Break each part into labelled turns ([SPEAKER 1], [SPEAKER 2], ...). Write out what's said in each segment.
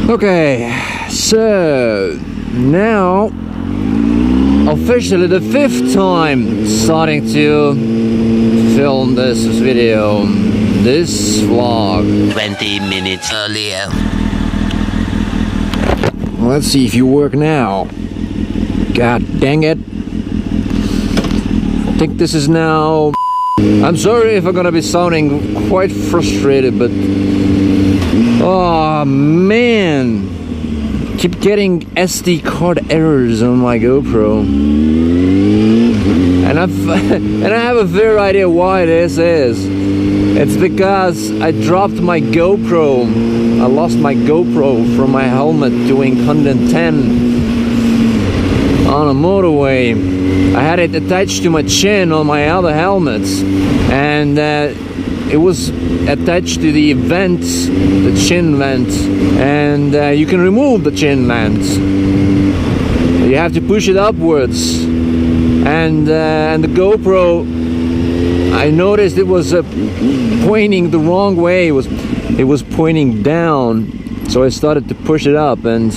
[SPEAKER 1] Okay, so now officially the 5th time starting to film this video, this vlog.
[SPEAKER 2] 20 minutes earlier.
[SPEAKER 1] Let's see if you work now. God dang it. I think this is now... I'm sorry if I'm gonna be sounding quite frustrated, but... Oh man! Keep getting SD card errors on my GoPro. And I have a fair idea why this is. It's because I dropped my GoPro. I lost my GoPro from my helmet doing 110 on a motorway. I had it attached to my chin on my other helmets, and it was attached to the vent, the chin vent, and you can remove the chin vent. You have to push it upwards, and the GoPro, I noticed it was pointing the wrong way. It was pointing down, so I started to push it up, and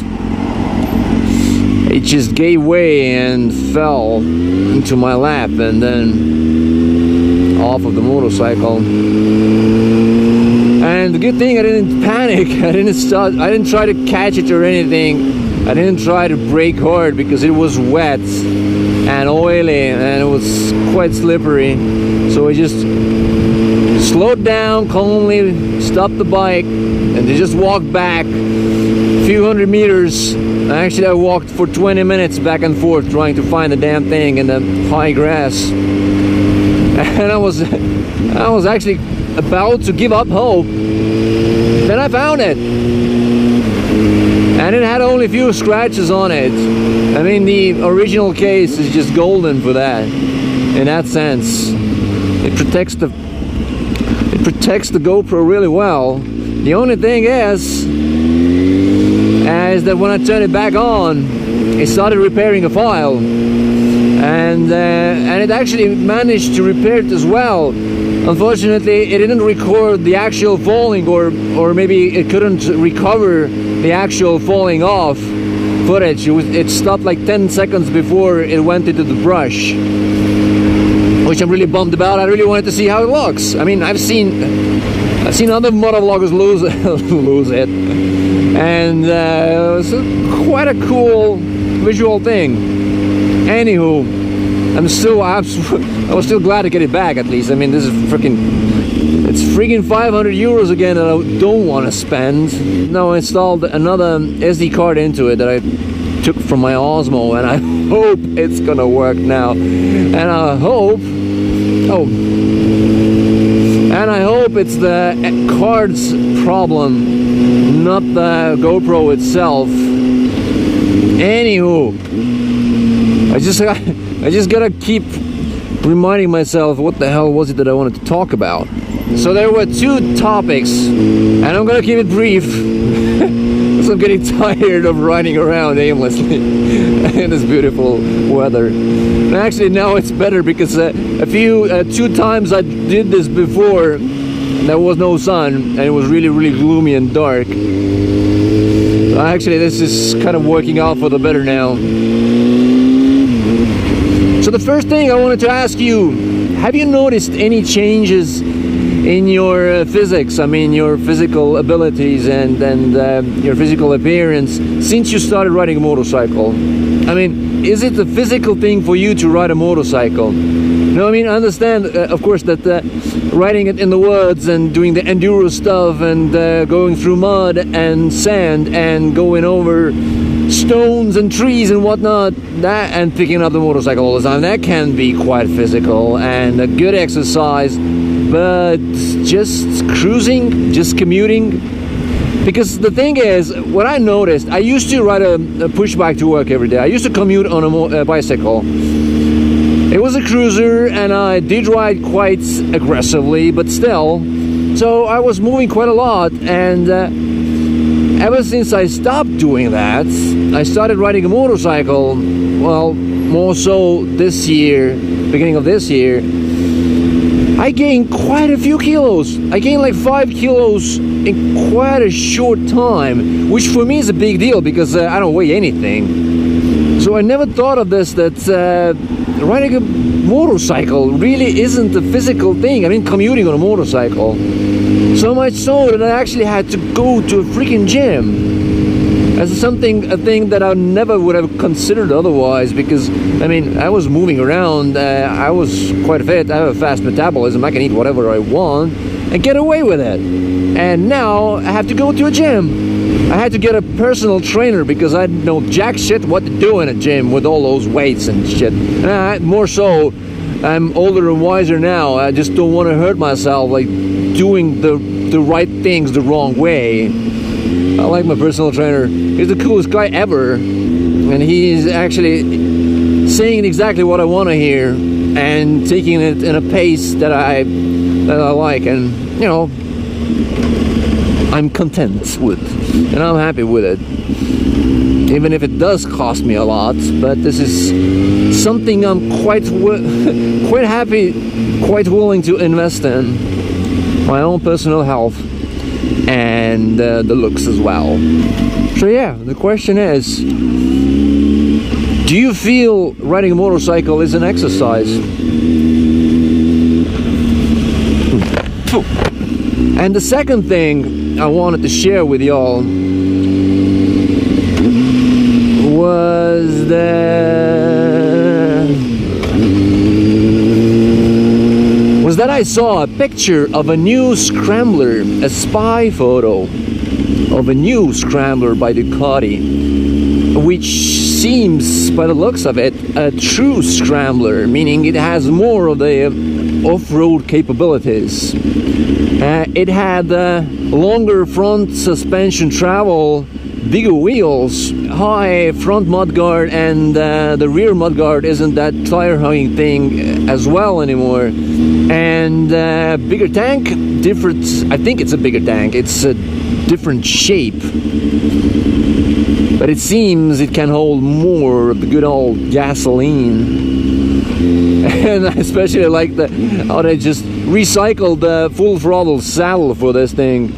[SPEAKER 1] it just gave way and fell into my lap, and then off of the motorcycle. And the good thing, I didn't panic. I didn't try to catch it or anything. I didn't try to brake hard because it was wet and oily and it was quite slippery. So I just slowed down calmly, stopped the bike, and just walked back a few hundred meters. Actually, I walked for 20 minutes back and forth trying to find the damn thing in the high grass. And I was actually about to give up hope. Then I found it. And it had only a few scratches on it. I mean, the original case is just golden for that. In that sense. It protects the GoPro really well. The only thing is that when I turned it back on, it started repairing a file, and it actually managed to repair it as well. Unfortunately, it didn't record the actual falling, or maybe it couldn't recover the actual falling off footage. It stopped like 10 seconds before it went into the brush, which I'm really bummed about. I really wanted to see how it looks. I mean, I've seen other motovloggers lose it, and it was quite a cool visual thing. Anywho, I was still glad to get it back at least. I mean, this is it's freaking 500 euros again that I don't want to spend. Now I installed another SD card into it that I took from my Osmo, and I hope it's gonna work now. And I hope it's the card's problem, not the GoPro itself. Anywho, I just gotta keep reminding myself what the hell was it that I wanted to talk about. So there were 2 topics, and I'm gonna keep it brief because I'm getting tired of riding around aimlessly in this beautiful weather. And actually now it's better because 2 times I did this before, there was no sun and it was really gloomy and dark. Actually, this is kind of working out for the better now. So the first thing I wanted to ask you, have you noticed any changes in your physics? I mean, your physical abilities and your physical appearance since you started riding a motorcycle? I mean, is it a physical thing for you to ride a motorcycle? No, I mean, I understand, of course, that riding it in the woods and doing the enduro stuff and going through mud and sand and going over stones and trees and whatnot, and picking up the motorcycle all the time, that can be quite physical and a good exercise. But just cruising, just commuting, because the thing is, what I noticed, I used to ride a push bike to work every day. I used to commute on a bicycle. It was a cruiser, and I did ride quite aggressively, but still. So I was moving quite a lot, and ever since I stopped doing that, I started riding a motorcycle. Well, more so this year, beginning of this year. I gained quite a few kilos. I gained like 5 kilos in quite a short time, which for me is a big deal because I don't weigh anything. So I never thought of this, that riding a motorcycle really isn't a physical thing. I mean, commuting on a motorcycle. So much so that I actually had to go to a freaking gym. As a thing that I never would have considered otherwise, because I mean, I was moving around, I was quite fit, I have a fast metabolism, I can eat whatever I want and get away with it. And now I have to go to a gym. I had to get a personal trainer because I didn't know jack shit what to do in a gym with all those weights and shit. More so, I'm older and wiser now. I just don't want to hurt myself, like doing the right things the wrong way. I like my personal trainer. He's the coolest guy ever, and he's actually saying exactly what I want to hear and taking it in a pace that I like, and you know, I'm content with, and I'm happy with it, even if it does cost me a lot. But this is something I'm quite happy, quite willing to invest in, my own personal health and the looks as well. So yeah, the question is, do you feel riding a motorcycle is an exercise? And the second thing I wanted to share with y'all was that I saw a picture of a new Scrambler, a spy photo of a new Scrambler by Ducati, which seems, by the looks of it, a true Scrambler, meaning it has more of the off-road capabilities. It had longer front suspension travel, bigger wheels, high front mudguard, and the rear mudguard isn't that tire hugging thing as well anymore. And bigger tank, different, I think it's a bigger tank, it's a different shape, but it seems it can hold more of the good old gasoline. And I especially like how they just recycled the full throttle saddle for this thing.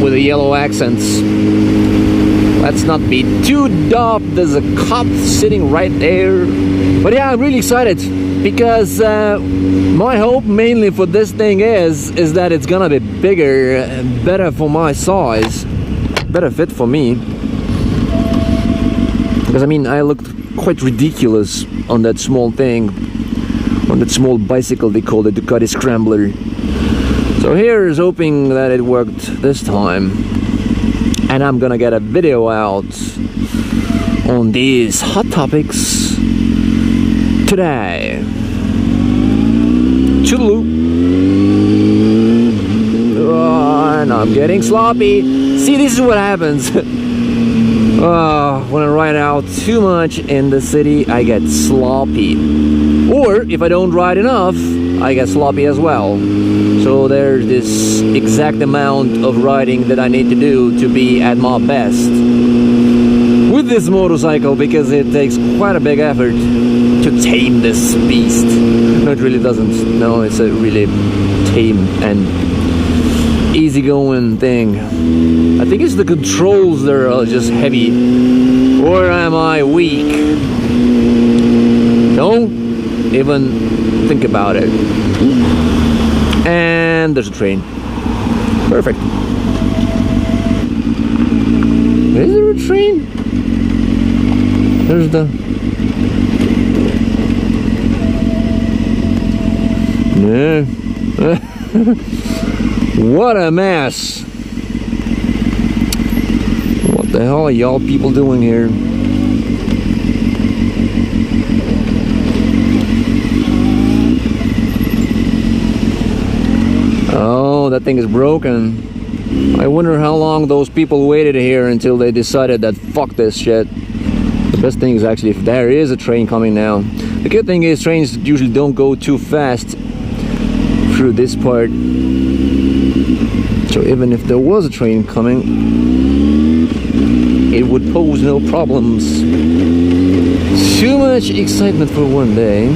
[SPEAKER 1] With the yellow accents. Let's not be too daft, there's a cop sitting right there. But yeah, I'm really excited because my hope mainly for this thing is that it's gonna be bigger, better for my size, better fit for me. Because I mean, I looked quite ridiculous on that small thing, on that small bicycle they call the Ducati Scrambler. So here's hoping that it worked this time. And I'm gonna get a video out on these hot topics today. Toodaloo. Oh, and I'm getting sloppy. See, this is what happens. When I ride out too much in the city, I get sloppy. Or if I don't ride enough, I get sloppy as well. So there's this exact amount of riding that I need to do to be at my best with this motorcycle, because it takes quite a big effort to tame this beast. No, it really doesn't. No, it's a really tame and easygoing thing. I think it's the controls that are just heavy. Or am I weak? Don't even think about it. And there's a train. Perfect. Is there a train? There's the... Yeah. What a mess. What the hell are y'all people doing here? Oh, that thing is broken. I wonder how long those people waited here until they decided that fuck this shit. The best thing is actually if there is a train coming now. The good thing is trains usually don't go too fast through this part. So even if there was a train coming, it would pose no problems. Too much excitement for one day.